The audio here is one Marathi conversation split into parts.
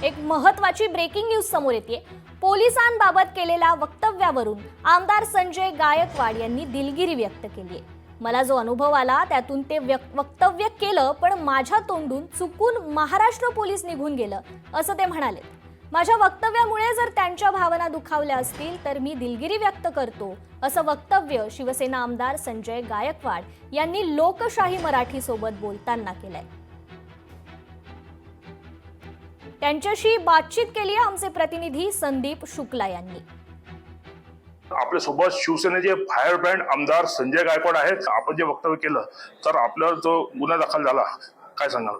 एक महत्त्वाची ब्रेकिंग न्यूज समोर येते। पोलिसांबाबत केलेल्या वक्तव्यावरून आमदार संजय गायकवाड यांनी दिलगिरी व्यक्त केली आहे। मला जो अनुभव आला त्यातून ते वक्तव्य केलं, पण माझ्या तोंडून चुकून महाराष्ट्र पोलीस निघून गेलं असं ते म्हणाले। माझ्या वक्तव्यामुळे जर त्यांच्या भावना दुखावल्या असतील तर मी दिलगिरी व्यक्त करतो असं वक्तव्य शिवसेना आमदार संजय गायकवाड यांनी लोकशाही मराठी सोबत बोलताना केलंय। त्यांच्याशी बातचीत केली आमचे प्रतिनिधी संदीप शुक्ला यांनी। आपल्या सोबत शिवसेनेचे फायर ब्रँड आमदार संजय गायकवाड आहेत। आपण जे वक्तव्य केलं तर आपल्यावर जो गुन्हा दाखल झाला, काय सांगाल?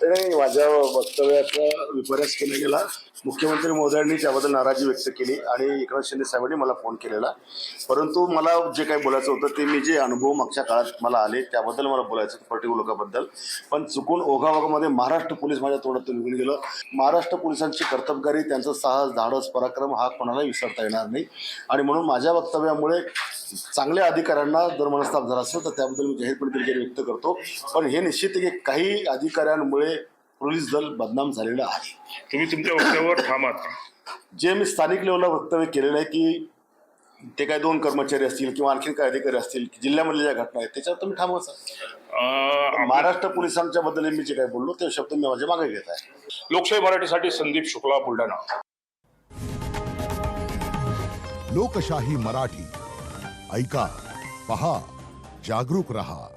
नाही, माझ्या वक्तव्याचा विपर्यास केला गेला। मुख्यमंत्री महोदयांनी त्याबद्दल नाराजी व्यक्त केली आणि एकनाथ शिंदे साहेबांनी मला फोन केलेला। परंतु मला जे काही बोलायचं होतं ते मी जे अनुभव मागच्या काळात मला आले त्याबद्दल मला बोलायचं पर्टिक्युलर लोकांबद्दल। पण चुकून ओघावाघामध्ये महाराष्ट्र पोलीस माझ्या तोंडातून निघून गेलं। महाराष्ट्र पोलिसांची कर्तबगारी, त्यांचं साहस, धाडस, पराक्रम हा कोणालाही विसरता येणार नाही आणि म्हणून माझ्या वक्तव्यामुळे चांगल्या अधिकाऱ्यांना जर मनस्ताप झाला असेल तर त्याबद्दल मी जाहीरपणे दिलगिरी व्यक्त करतो। पण हे निश्चित आहे की काही अधिकाऱ्यांमुळे पोलीस दल बदनाम झालेलं आहे। तुम्ही तुमच्या वक्तव्यावर ठाम आहात? जे मी स्थानिक लेवलला वक्तव्य केलेलं आहे की ते काय 2 कर्मचारी असतील किंवा आणखी काय अधिकारी असतील जिल्ह्यामधल्या ज्या घटना आहेत त्याच्यावर तुम्ही ठामच आहे। महाराष्ट्र पोलिसांच्या बद्दल मी जे काय बोललो ते शब्द मी माझ्या मागे घेत आहे। लोकशाही मराठीसाठी संदीप शुक्ला, बुलढाणा। लोकशाही मराठी ऐका, पहा, जागरूक रहा।